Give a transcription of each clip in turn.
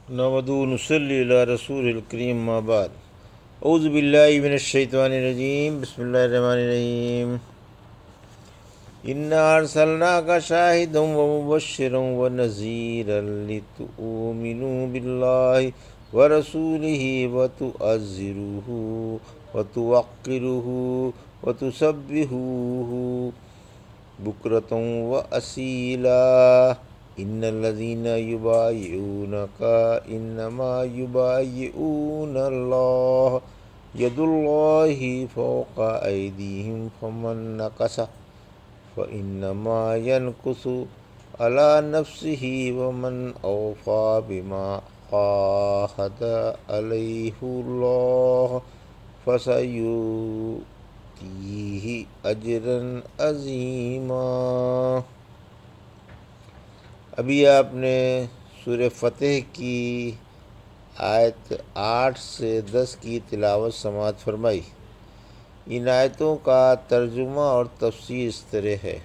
نحمدہ و نصلی علی رسول الکریم ما بعد اعوذ باللہ من الشیطان الرجیم بسم اللہ الرحمن الرحیم انا ارسلناک شاہدا ومبشرا ونذیرا لتؤمنوا باللہ ورسولہ وتعزروہ وتوقروہ وتسبحوہ بکرۃ واصیلا ان الذین یبایعونک انما یبایعون اللہ ید اللہ فوق ایدیہم فمن نکث فانما ینکث علی نفسہ ومن اوفی بما عاہد علیہ اللہ فسیؤتیہ اجرا عظیما۔ ابھی آپ نے سورہ فتح کی آیت 8 سے 10 کی تلاوت سماعت فرمائی۔ ان آیتوں کا ترجمہ اور تفسیر اس طرح ہے: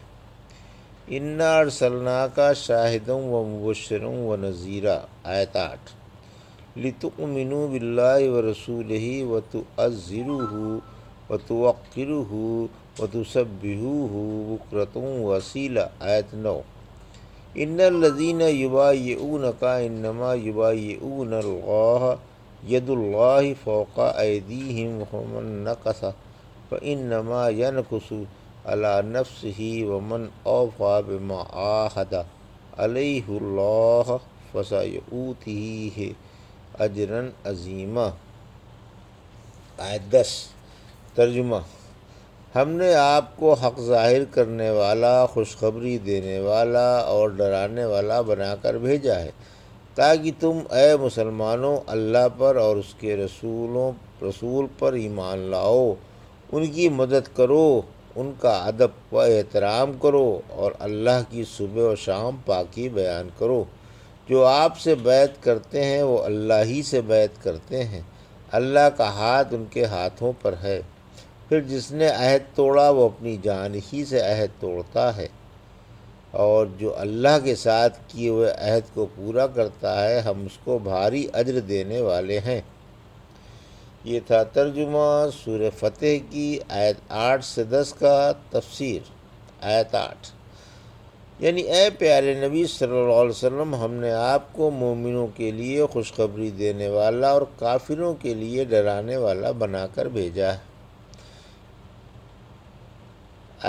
انا ارسلناک شاہدا ومبشرا ونذیرا، آیت 8، لتؤمنوا باللہ ورسولہ وتعزروہ وتوقروہ وتسبحوہ بکرۃ واصیلا، آیت 9، ان الذین یبایعونک انما یبایعون اللہ ید اللہ فوق ایدیہم فمن نکث فانما ینکث علی نفسہ ومن اوفی بما عاہد علیہ اللہ فسیؤتیہ اجرا عظیما۔ آیت 10، ترجمہ: ہم نے آپ کو حق ظاہر کرنے والا، خوشخبری دینے والا اور ڈرانے والا بنا کر بھیجا ہے تاکہ تم اے مسلمانوں اللہ پر اور اس کے رسول پر ایمان لاؤ، ان کی مدد کرو، ان کا ادب و احترام کرو اور اللہ کی صبح و شام پاکی بیان کرو۔ جو آپ سے بیعت کرتے ہیں وہ اللہ ہی سے بیعت کرتے ہیں، اللہ کا ہاتھ ان کے ہاتھوں پر ہے۔ پھر جس نے عہد توڑا وہ اپنی جان ہی سے عہد توڑتا ہے، اور جو اللہ کے ساتھ کیے ہوئے عہد کو پورا کرتا ہے ہم اس کو بھاری اجر دینے والے ہیں۔ یہ تھا ترجمہ سورہ فتح کی آیت 8 سے 10 کا۔ تفسیر: آیت 8، یعنی اے پیارے نبی صلی اللہ علیہ وسلم، ہم نے آپ کو مومنوں کے لیے خوشخبری دینے والا اور کافروں کے لیے ڈرانے والا بنا کر بھیجا ہے۔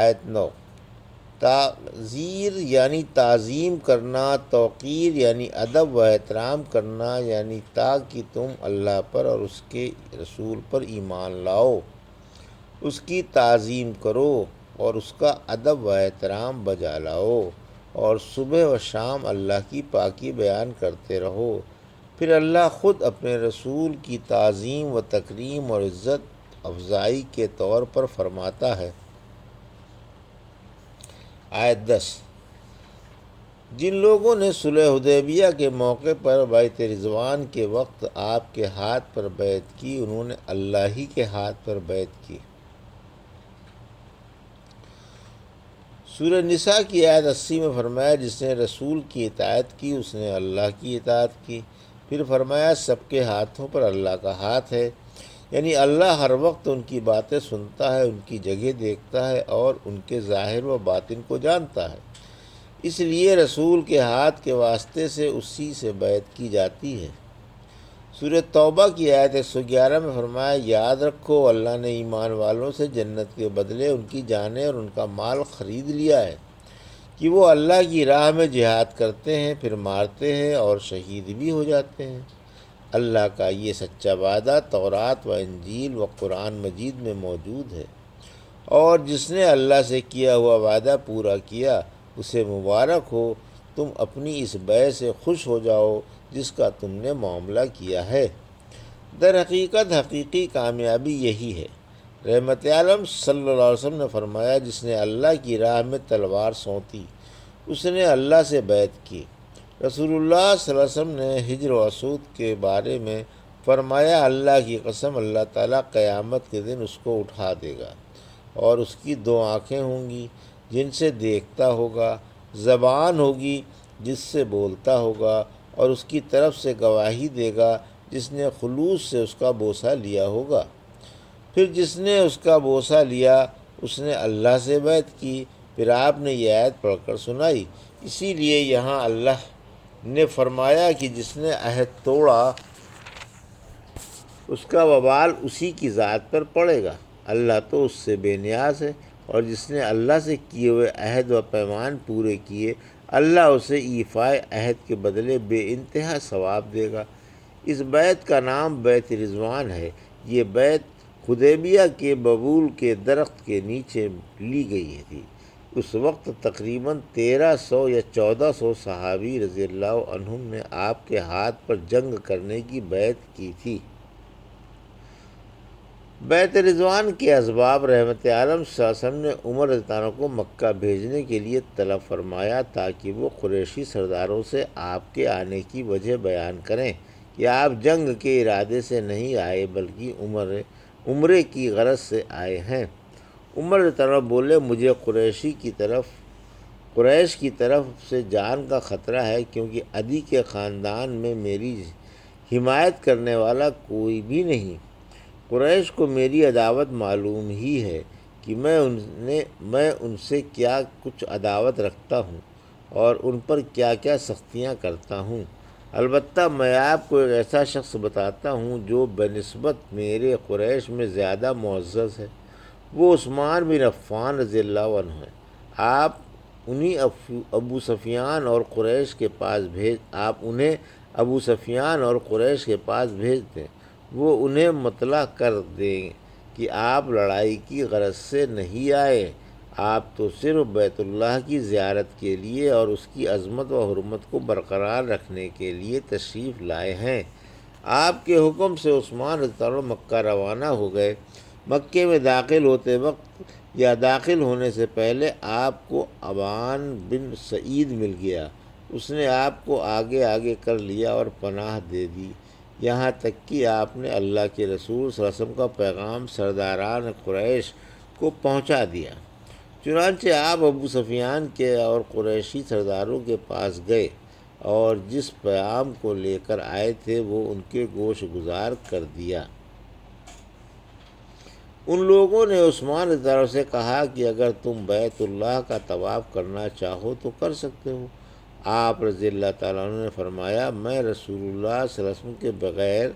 آیت 9، تعزیر یعنی تعظیم کرنا، توقیر یعنی ادب و احترام کرنا، یعنی تاکہ تم اللہ پر اور اس کے رسول پر ایمان لاؤ، اس کی تعظیم کرو اور اس کا ادب و احترام بجا لاؤ، اور صبح و شام اللہ کی پاکی بیان کرتے رہو۔ پھر اللہ خود اپنے رسول کی تعظیم و تکریم اور عزت افزائی کے طور پر فرماتا ہے۔ آیت 10، جن لوگوں نے صلح حدیبیہ کے موقع پر بیعت رضوان کے وقت آپ کے ہاتھ پر بیعت کی انہوں نے اللہ ہی کے ہاتھ پر بیعت کی۔ سورہ نساء کی آیت 80 میں فرمایا جس نے رسول کی اطاعت کی اس نے اللہ کی اطاعت کی۔ پھر فرمایا سب کے ہاتھوں پر اللہ کا ہاتھ ہے، یعنی اللہ ہر وقت ان کی باتیں سنتا ہے، ان کی جگہ دیکھتا ہے اور ان کے ظاہر و باطن کو جانتا ہے، اس لیے رسول کے ہاتھ کے واسطے سے اسی سے بیعت کی جاتی ہے۔ سورہ توبہ کی آیت 111 میں فرمایا یاد رکھو اللہ نے ایمان والوں سے جنت کے بدلے ان کی جانیں اور ان کا مال خرید لیا ہے کہ وہ اللہ کی راہ میں جہاد کرتے ہیں، پھر مارتے ہیں اور شہید بھی ہو جاتے ہیں۔ اللہ کا یہ سچا وعدہ تورات و انجیل و قرآن مجید میں موجود ہے، اور جس نے اللہ سے کیا ہوا وعدہ پورا کیا اسے مبارک ہو۔ تم اپنی اس بیع سے خوش ہو جاؤ جس کا تم نے معاملہ کیا ہے۔ در حقیقت حقیقی کامیابی یہی ہے۔ رحمت عالم صلی اللہ علیہ وسلم نے فرمایا جس نے اللہ کی راہ میں تلوار سونتی اس نے اللہ سے بیعت کی۔ رسول اللہ صلی اللہ علیہ وسلم نے حجر و اسود کے بارے میں فرمایا اللہ کی قسم اللہ تعالیٰ قیامت کے دن اس کو اٹھا دے گا اور اس کی 2 آنکھیں ہوں گی جن سے دیکھتا ہوگا، زبان ہوگی جس سے بولتا ہوگا، اور اس کی طرف سے گواہی دے گا جس نے خلوص سے اس کا بوسہ لیا ہوگا۔ پھر جس نے اس کا بوسہ لیا اس نے اللہ سے بیعت کی۔ پھر آپ نے یہ آیت پڑھ کر سنائی۔ اسی لیے یہاں اللہ نے فرمایا کہ جس نے عہد توڑا اس کا وبال اسی کی ذات پر پڑے گا، اللہ تو اس سے بے نیاز ہے، اور جس نے اللہ سے کیے ہوئے عہد و پیمان پورے کیے اللہ اسے ایفائے عہد کے بدلے بے انتہا ثواب دے گا۔ اس بیعت کا نام بیعت رضوان ہے۔ یہ بیعت حدیبیہ کے ببول کے درخت کے نیچے لی گئی تھی۔ اس وقت تقریباً 1300 یا 1400 صحابی رضی اللہ عنہم نے آپ کے ہاتھ پر جنگ کرنے کی بیعت کی تھی۔ بیعت رضوان کے اسباب رحمت عالم صلی اللہ علیہ وسلم نے عمر رضی اللہ عنہ کو مکہ بھیجنے کے لیے طلب فرمایا تاکہ وہ قریشی سرداروں سے آپ کے آنے کی وجہ بیان کریں کہ آپ جنگ کے ارادے سے نہیں آئے بلکہ عمرے کی غرض سے آئے ہیں۔ عمر رضی اللہ عنہ بولے، مجھے قریش کی طرف سے جان کا خطرہ ہے، کیونکہ عدی کے خاندان میں میری حمایت کرنے والا کوئی بھی نہیں۔ قریش کو میری عداوت معلوم ہی ہے کہ میں ان سے کیا کچھ عداوت رکھتا ہوں اور ان پر کیا کیا سختیاں کرتا ہوں۔ البتہ میں آپ کو ایک ایسا شخص بتاتا ہوں جو بنسبت میرے قریش میں زیادہ معزز ہے، وہ عثمان بن عفان رضی اللہ عنہ ہے۔ آپ انہیں ابو سفیان اور قریش کے پاس بھیج دیں، وہ انہیں مطلع کر دیں کہ آپ لڑائی کی غرض سے نہیں آئے، آپ تو صرف بیت اللہ کی زیارت کے لیے اور اس کی عظمت و حرمت کو برقرار رکھنے کے لیے تشریف لائے ہیں۔ آپ کے حکم سے عثمان رضی اللہ عنہ مکہ روانہ ہو گئے۔ مکے میں داخل ہوتے وقت یا داخل ہونے سے پہلے آپ کو ابان بن سعید مل گیا۔ اس نے آپ کو آگے کر لیا اور پناہ دے دی، یہاں تک کہ آپ نے اللہ کے رسول صلی اللہ علیہ وسلم کا پیغام سرداران قریش کو پہنچا دیا۔ چنانچہ آپ ابو سفیان کے اور قریشی سرداروں کے پاس گئے اور جس پیغام کو لے کر آئے تھے وہ ان کے گوش گزار کر دیا۔ ان لوگوں نے عثمان رضی اللہ عنہ سے کہا کہ اگر تم بیت اللہ کا طواف کرنا چاہو تو کر سکتے ہو۔ آپ رضی اللہ تعالیٰ عنہ نے فرمایا، میں رسول اللہ صلی اللہ علیہ وسلم کے بغیر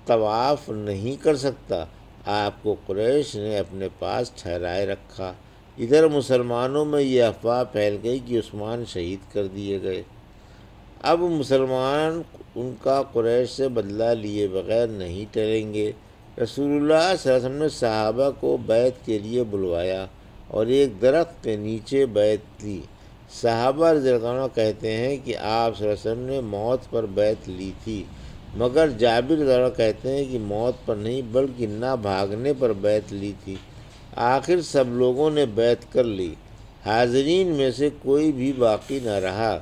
طواف نہیں کر سکتا۔ آپ کو قریش نے اپنے پاس ٹھہرائے رکھا۔ ادھر مسلمانوں میں یہ افواہ پھیل گئی کہ عثمان شہید کر دیے گئے۔ اب مسلمان ان کا قریش سے بدلہ لیے بغیر نہیں ٹلیں گے۔ رسول اللہ صلی اللہ علیہ وسلم نے صحابہ کو بیعت کے لیے بلوایا اور ایک درخت کے نیچے بیعت لی۔ صحابہ رضی اللہ عنہ کہتے ہیں کہ آپ صلی اللہ علیہ وسلم نے موت پر بیعت لی تھی، مگر جابر رضی اللہ عنہ کہتے ہیں کہ موت پر نہیں بلکہ نہ بھاگنے پر بیعت لی تھی۔ آخر سب لوگوں نے بیعت کر لی، حاضرین میں سے کوئی بھی باقی نہ رہا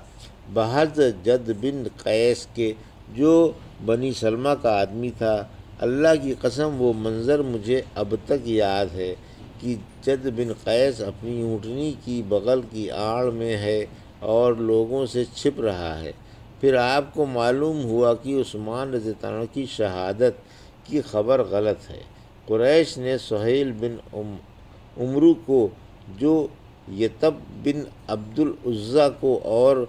بحث جد بن قیس کے، جو بنی سلمہ کا آدمی تھا۔ اللہ کی قسم وہ منظر مجھے اب تک یاد ہے کہ جد بن قیس اپنی اونٹنی کی بغل کی آڑ میں ہے اور لوگوں سے چھپ رہا ہے۔ پھر آپ کو معلوم ہوا کہ عثمان رضی اللہ عنہ کی شہادت کی خبر غلط ہے۔ قریش نے سہیل بن عمرو کو، جو یتب بن عبد العزیٰ کو اور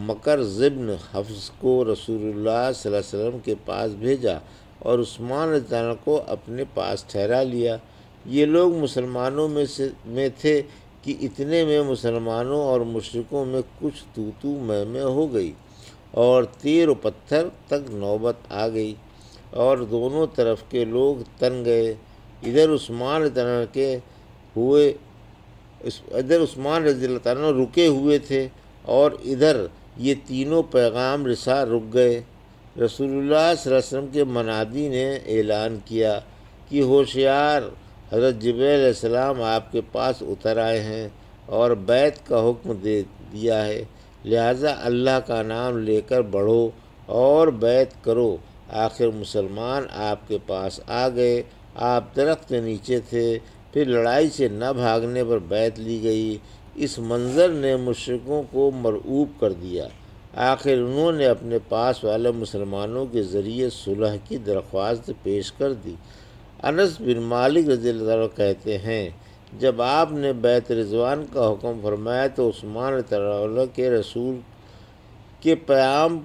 مکرز بن حفص کو رسول اللہ صلی اللہ علیہ وسلم کے پاس بھیجا اور عثمان رضی اللہ عنہ کو اپنے پاس ٹھہرا لیا۔ یہ لوگ مسلمانوں میں تھے کہ اتنے میں مسلمانوں اور مشرکوں میں کچھ تو میں ہو گئی اور تیر و پتھر تک نوبت آ گئی اور دونوں طرف کے لوگ تن گئے۔ ادھر عثمان رضی اللہ عنہ رکے ہوئے تھے اور ادھر یہ تینوں پیغام رساں رک گئے۔ رسول اللہ صلی اللہ علیہ وسلم کے منادی نے اعلان کیا کہ ہوشیار، حضرت جبرائیل علیہ السلام آپ کے پاس اتر آئے ہیں اور بیعت کا حکم دے دیا ہے، لہٰذا اللہ کا نام لے کر بڑھو اور بیعت کرو۔ آخر مسلمان آپ کے پاس آ گئے، آپ درخت کے نیچے تھے، پھر لڑائی سے نہ بھاگنے پر بیعت لی گئی۔ اس منظر نے مشرکوں کو مرعوب کر دیا۔ آخر انہوں نے اپنے پاس والے مسلمانوں کے ذریعے صلح کی درخواست پیش کر دی۔ انس بن مالک رضی اللہ عنہ کہتے ہیں، جب آپ نے بیعت رضوان کا حکم فرمایا تو عثمان رضی اللہ عنہ کے رسول کے پیام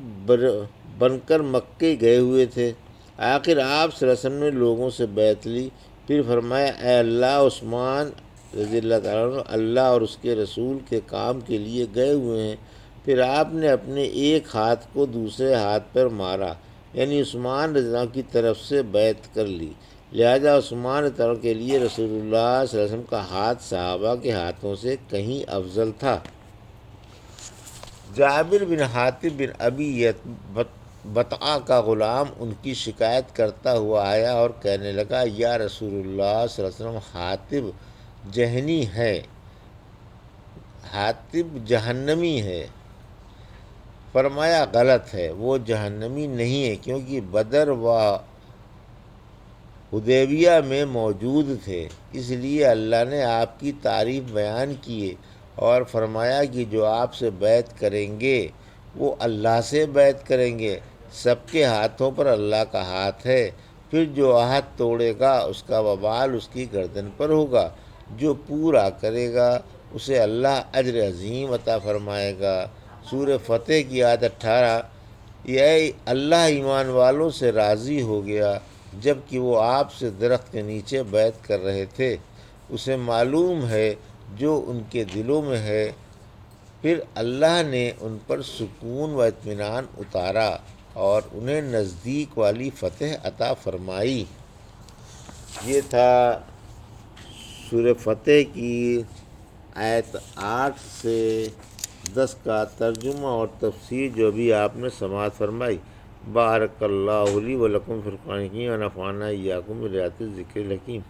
بن کر مکے گئے ہوئے تھے۔ آخر آپ صلی اللہ علیہ وسلم نے لوگوں سے بیعت لی، پھر فرمایا، اے اللہ، عثمان رضی اللہ عنہ اللہ اور اس کے رسول کے کام کے لیے گئے ہوئے ہیں۔ پھر آپ نے اپنے ایک ہاتھ کو دوسرے ہاتھ پر مارا، یعنی عثمان رضی اللہ عنہ کی طرف سے بیعت کر لی۔ لہذا عثمان رضی اللہ عنہ کے لیے رسول اللہ صلی اللہ علیہ وسلم کا ہاتھ صحابہ کے ہاتھوں سے کہیں افضل تھا۔ جابر بن حاتب بن ابی بطع کا غلام ان کی شکایت کرتا ہوا آیا اور کہنے لگا، یا رسول اللہ صلی اللہ علیہ وسلم، حاتب جہنی ہے، حاتب جہنمی ہے۔ فرمایا، غلط ہے، وہ جہنمی نہیں ہے، کیونکہ بدر و حدیبیہ میں موجود تھے، اس لیے اللہ نے آپ کی تعریف بیان کی اور فرمایا کہ جو آپ سے بیعت کریں گے وہ اللہ سے بیعت کریں گے، سب کے ہاتھوں پر اللہ کا ہاتھ ہے، پھر جو عہد توڑے گا اس کا وبال اس کی گردن پر ہوگا، جو پورا کرے گا اسے اللہ اجر عظیم عطا فرمائے گا۔ سورہ فتح کی آیت 18، یہ اللہ ایمان والوں سے راضی ہو گیا جب کہ وہ آپ سے درخت کے نیچے بیعت کر رہے تھے، اسے معلوم ہے جو ان کے دلوں میں ہے، پھر اللہ نے ان پر سکون و اطمینان اتارا اور انہیں نزدیک والی فتح عطا فرمائی۔ یہ تھا سورہ فتح کی آیت 8 سے 10 کا ترجمہ اور تفسیر جو بھی آپ نے سماعت فرمائی۔ بارک اللہ لی و لکم فی القرآن الحکیم و نفعنی وایاکم بآیات الذکر الحکیم۔